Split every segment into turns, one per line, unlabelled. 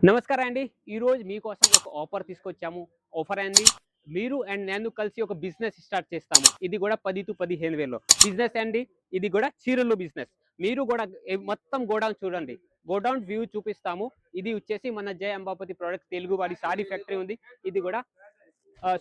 నమస్కారం అండి. ఈరోజు మీకోసం ఒక ఆఫర్ తీసుకొచ్చాము. ఆఫర్ ఏంది? మీరు అండ్ నేను కలిసి ఒక బిజినెస్ స్టార్ట్ చేస్తాము. ఇది గూడా 10,000-15,000లో. బిజినెస్ అండి. ఇది గూడా చీరలు బిజినెస్. మీరు గూడా మొత్తం గోడౌన్ చూడండి. గోడౌన్ వ్యూ చూపిస్తాము. ఇది వచ్చేసి మన జై అంబాపతి ప్రొడక్ట్స్ తెలుగు వాడి సారీ ఫ్యాక్టరీ ఉంది. ఇది గూడా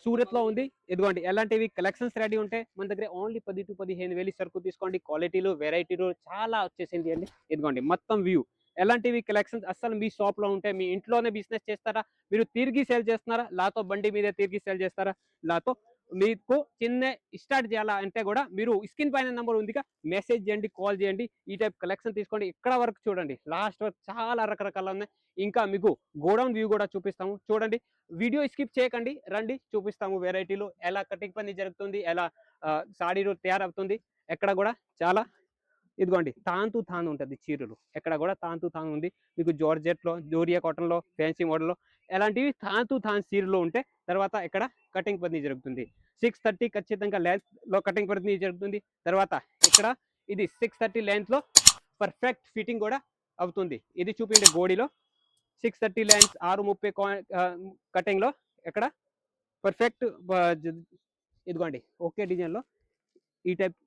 సూరత్‌లో ఉంది. ఇదిగోండి ఎలాంటివి కలెక్షన్స్ రెడీ ఉంటాయి. మన దగ్గర ఓన్లీ 10,000-15,000 సరుకు తీసుకోండి. క్వాలిటీలు, వెరైటీలు చాలా వచ్చేసింది అండి. ఇదిగోండి మొత్తం వ్యూ. ఎలాంటివి కలెక్షన్స్ అస్సలు మీ షాప్‌లో ఉంటాయి. మీ ఇంట్లోనే బిజినెస్ చేస్తారా? మీరు తిరిగి సేల్ చేస్తున్నారా? లాతో బండి మీద తిరిగి సేల్ చేస్తారా? లాతో మీకు చిన్న స్టార్ట్ చేయాలా అంటే కూడా మీరు స్క్రీన్ పైన నంబర్ ఉందిగా మెసేజ్ చేయండి, కాల్ చేయండి. ఈ టైప్ కలెక్షన్ తీసుకోండి. ఇక్కడ వరకు చూడండి. లాస్ట్ వరకు చాలా రకరకాలు ఉన్నాయి. ఇంకా మీకు గోడౌన్ వ్యూ కూడా చూపిస్తాము. చూడండి. వీడియో స్కిప్ చేయకండి. రండి చూపిస్తాము వెరైటీలు. ఎలా కటింగ్ పని జరుగుతుంది, ఎలా సాడీలు తయారవుతుంది. ఎక్కడ కూడా చాలా ఇదిగోండి తాన్ తాను ఉంటుంది చీరలు. ఎక్కడ కూడా తాన్ ఉంది. మీకు జార్జెట్‌లో, జోరియా కాటన్‌లో, ఫ్యాన్సీ మోడల్‌లో ఎలాంటివి తాన్ చీరలు ఉంటే తర్వాత ఇక్కడ కటింగ్ పని జరుగుతుంది. 6:30 ఖచ్చితంగా లెంత్‌లో కటింగ్ పని జరుగుతుంది. తర్వాత ఇక్కడ ఇది 6:30 లెంత్‌లో పర్ఫెక్ట్ ఫిట్టింగ్ కూడా అవుతుంది. ఇది చూపించండి గోడిలో 6:30 లెంత్ 6:30 కటింగ్‌లో ఎక్కడ పర్ఫెక్ట్ ఇదిగోండి ఓకే డిజైన్‌లో ఈ టైప్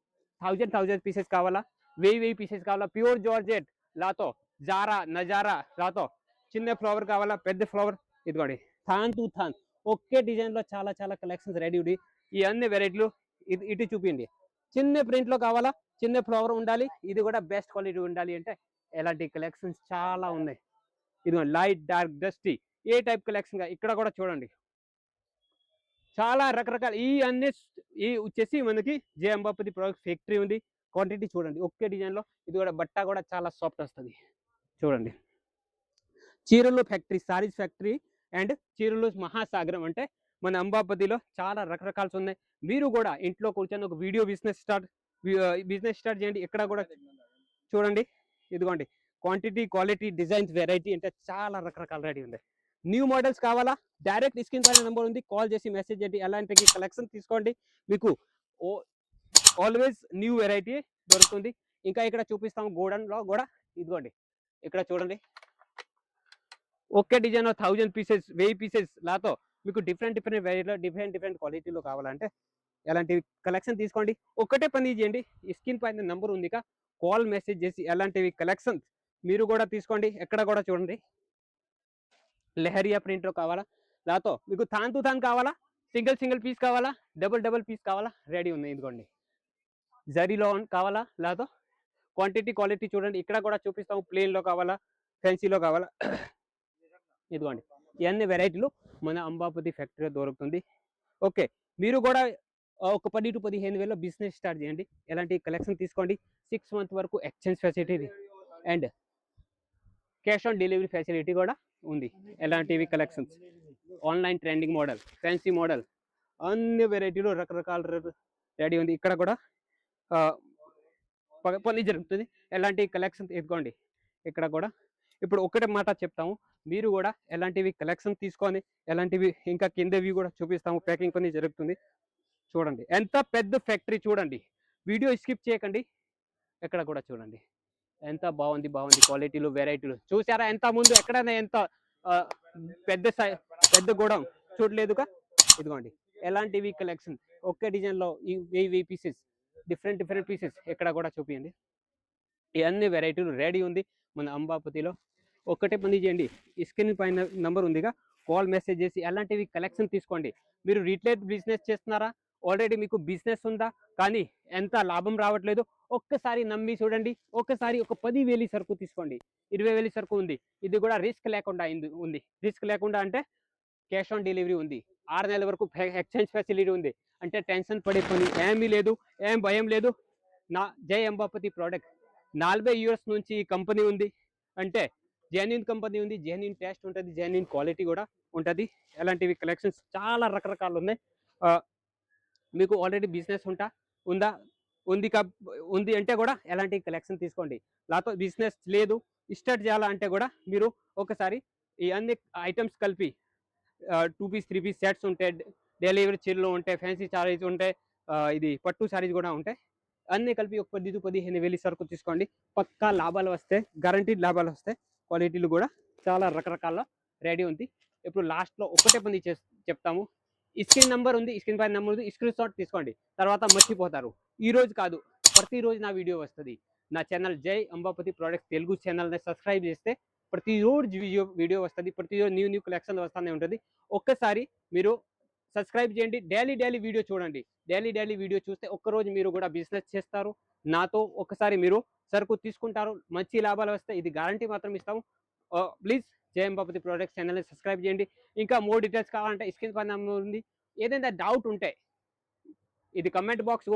1000 పీసెస్ కావాలా? 1000 పీసెస్ కావాలా? ప్యూర్ జార్జెట్ లాతో జారా, నజారా లాతో చిన్న ఫ్లవర్ కావాలా? పెద్ద ఫ్లవర్ ఇదిగోండి థాన్ ఒకే డిజైన్‌లో చాలా చాలా కలెక్షన్స్ రెడీ ఉంది. ఈ అన్ని వెరైటీలు ఇటు చూపియండి. చిన్న ప్రింట్‌లో కావాలా? చిన్న ఫ్లవర్ ఉండాలి. ఇది కూడా బెస్ట్ క్వాలిటీ ఉండాలి అంటే ఎలాంటి కలెక్షన్స్ చాలా ఉన్నాయి. ఇదిగోండి లైట్, డార్క్, డస్టీ ఏ టైప్ కలెక్షన్ ఇక్కడ కూడా చూడండి. చాలా రకరకాల ఈ వచ్చేసి మనకి జే అంబాపతి ప్రొడక్ట్ ఫ్యాక్టరీ ఉంది. క్వాంటిటీ చూడండి. ఒకే డిజైన్‌లో ఇది కూడా బట్ట కూడా చాలా సాఫ్ట్ వస్తది. చూడండి. చీరలు ఫ్యాక్టరీ, సారీస్ ఫ్యాక్టరీ అండ్ చీరలు మహాసాగరం అంటే మన అంబాపతిలో చాలా రకరకాలు ఉన్నాయి. మీరు కూడా ఇంట్లో కూర్చొని ఒక వీడియో బిజినెస్ స్టార్ట్ చేయండి. ఇక్కడ కూడా చూడండి. ఇదిగోండి క్వాంటిటీ, క్వాలిటీ, డిజైన్స్, వెరైటీ అంటే చాలా రకరకాల రెడీ ఉంది. న్యూ మోడల్స్ కావాలా? డైరెక్ట్ స్క్రీన్ పైన నెంబర్ ఉంది. కాల్ చేసి మెసేజ్ చేయండి. ఎలాంటి కలెక్షన్ తీసుకోండి. మీకు ఆల్వేస్ న్యూ వెరైటీ దొరుకుతుంది. ఇంకా ఇక్కడ చూపిస్తాము గోడౌన్‌లో కూడా ఇదిగోండి. ఇక్కడ చూడండి. ఒకే డిజైన్ 1000 పీసెస్, 1000 పీసెస్ లాతో మీకు డిఫరెంట్ వెరైటీలో డిఫరెంట్ క్వాలిటీలో కావాలంటే ఎలాంటి కలెక్షన్ తీసుకోండి. ఒక్కటే పని చేయండి. ఈ స్క్రీన్ పైన నెంబర్ ఉందిగా కాల్ మెసేజ్ చేసి ఎలాంటివి కలెక్షన్స్ మీరు కూడా తీసుకోండి. ఎక్కడ కూడా చూడండి. లెహరియా ప్రింట్‌లో కావాలా? లాతో మీకు తాన్ కావాలా? సింగిల్ పీస్ కావాలా? డబుల్ పీస్ కావాలా? రెడీ ఉన్నాయి. ఇదిగోండి. జరీలో కావాలా? లాతో క్వాంటిటీ, క్వాలిటీ చూడండి. ఇక్కడ కూడా చూపిస్తాము. ప్లెయిన్‌లో కావాలా? ఫ్యాన్సీలో కావాలా? ఇదిగోండి. ఇవన్నీ వెరైటీలు మన అంబాపతి ఫ్యాక్టరీలో దొరుకుతుంది. ఓకే. మీరు కూడా ఒక 10,000-15,000లో బిజినెస్ స్టార్ట్ చేయండి. ఎలాంటి కలెక్షన్ తీసుకోండి. 6 మంత్ వరకు exchange facility and cash on delivery facility కూడా ఉంది. ఎలాంటివి collections online trending model, fancy model అన్ని వెరైటీలు రకరకాల రెడీ ఉంది. ఇక్కడ కూడా పని జరుగుతుంది. ఎలాంటి కలెక్షన్ తీసుకోండి. ఇక్కడ కూడా ఇప్పుడు ఒకటే మాట చెప్తాము. మీరు కూడా ఎలాంటివి కలెక్షన్ తీసుకొని ఎలాంటివి ఇంకా కిందవి కూడా చూపిస్తాము. ప్యాకింగ్ పని జరుగుతుంది. చూడండి ఎంత పెద్ద ఫ్యాక్టరీ చూడండి. వీడియో స్కిప్ చేయకండి. ఎక్కడ కూడా చూడండి. ఎంత బాగుంది క్వాలిటీలు, వెరైటీలు చూసారా? ఎంత ముందు ఎక్కడైనా ఎంత పెద్ద గోడౌన్ చూడలేదుగా. ఇదిగోండి ఎలాంటివి కలెక్షన్ ఒకే డిజైన్లో ఈ 1000 పీసెస్ డిఫరెంట్ పీసెస్ ఎక్కడ కూడా చూపియండి. ఈ అన్ని వెరైటీలు రెడీ ఉంది మన అంబాపతిలో. ఒక్కటే పని చేయండి. ఈ స్క్రీన్ పైన నంబర్ ఉందిగా కాల్ మెసేజ్ చేసి ఎలాంటివి కలెక్షన్ తీసుకోండి. మీరు రీటైల్ బిజినెస్ చేస్తున్నారా? ఆల్రెడీ మీకు బిజినెస్ ఉందా? కానీ ఎంత లాభం రావట్లేదు. ఒక్కసారి నమ్మి చూడండి. ఒక్కసారి ఒక 10,000 సరుకు తీసుకోండి. 20,000 సరుకు ఉంది. ఇది కూడా రిస్క్ లేకుండా ఉంది. రిస్క్ లేకుండా అంటే క్యాష్ ఆన్ డెలివరీ ఉంది. 6 నెలల వరకు ఎక్స్చేంజ్ ఫెసిలిటీ ఉంది. అంటే టెన్షన్ పడే పని ఏమీ లేదు. ఏం భయం లేదు. నా జై అంబాపతి ప్రోడక్ట్ 40 ఇయర్స్ నుంచి ఈ కంపెనీ ఉంది. అంటే జెన్యూన్ కంపెనీ ఉంది. జెన్యూన్ టేస్ట్ ఉంటుంది. జెన్యూన్ క్వాలిటీ కూడా ఉంటుంది. ఎలాంటివి కలెక్షన్స్ చాలా రకరకాలు ఉన్నాయి. మీకు ఆల్రెడీ బిజినెస్ ఉందా? ఉంది అంటే కూడా ఎలాంటి కలెక్షన్ తీసుకోండి. లేకపోతే బిజినెస్ లేదు స్టార్ట్ చేయాలా అంటే కూడా మీరు ఒకసారి ఈ అన్ని ఐటమ్స్ కలిపి 2 పీస్ 3 పీస్ సెట్స్ ఉంటాయి. డెలివరీ చీరలు ఉంటాయి. ఫ్యాన్సీ సారీస్ ఉంటాయి. ఇది పట్టు సారీస్ కూడా ఉంటాయి. అన్నీ కలిపి ఒక 10,000-15,000 సరుకు తీసుకోండి. పక్కా లాభాలు వస్తాయి. గ్యారంటీడ్ లాభాలు వస్తాయి. క్వాలిటీలు కూడా చాలా రకరకాల రెడీ ఉంది. ఇప్పుడు లాస్ట్లో ఒకటే పని చెప్తాము. ఈ స్క్రీన్ నంబర్ ఉంది, ఈ స్క్రీన్ పైన నంబర్ ఉంది, స్క్రీన్ షాట్ తీసుకోండి, తర్వాత మర్చిపోతారు. ఈ రోజు కాదు, ప్రతిరోజు నా వీడియో వస్తుంది. నా ఛానల్ జై అంబాపతి ప్రొడక్ట్స్ తెలుగు ఛానల్ని సబ్స్క్రైబ్ చేస్తే ప్రతిరోజు వీడియో వస్తుంది, ప్రతిరోజు న్యూ కలెక్షన్ వస్తూనే ఉంటుంది. ఒక్కసారి మీరు సబ్స్క్రైబ్ చేయండి, డైలీ వీడియో చూడండి. డైలీ వీడియో చూస్తే ఒక్కరోజు మీరు కూడా బిజినెస్ చేస్తారు. నాతో ఒకసారి మీరు సరుకు తీసుకుంటారు, మంచి లాభాలు వస్తాయి, ఇది గ్యారంటీ మాత్రం ఇస్తాము. ప్లీజ్ జై అంబాపతి ప్రొడక్ట్స్ ఛానల్ని సబ్స్క్రైబ్ చేయండి. ఇంకా మోర్ డీటెయిల్స్ కావాలంటే స్క్రీన్ పైన ఉంది. ఏదైనా డౌట్ ఉంటే ఇది కమెంట్ బాక్స్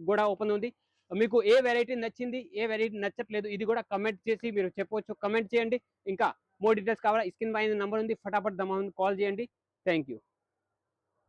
కూడా ఓపెన్ ఉంది. మీకు ఏ వెరైటీ నచ్చింది, ఏ వెరైటీ నచ్చట్లేదు, ఇది కూడా కమెంట్ చేసి మీరు చెప్పవచ్చు. కమెంట్ చేయండి. ఇంకా మోర్ డీటెయిల్స్ కావాలా, స్క్రీన్ పైన నంబర్ ఉంది, ఫటాఫట్ దమాన్ కాల్ చేయండి. Thank you.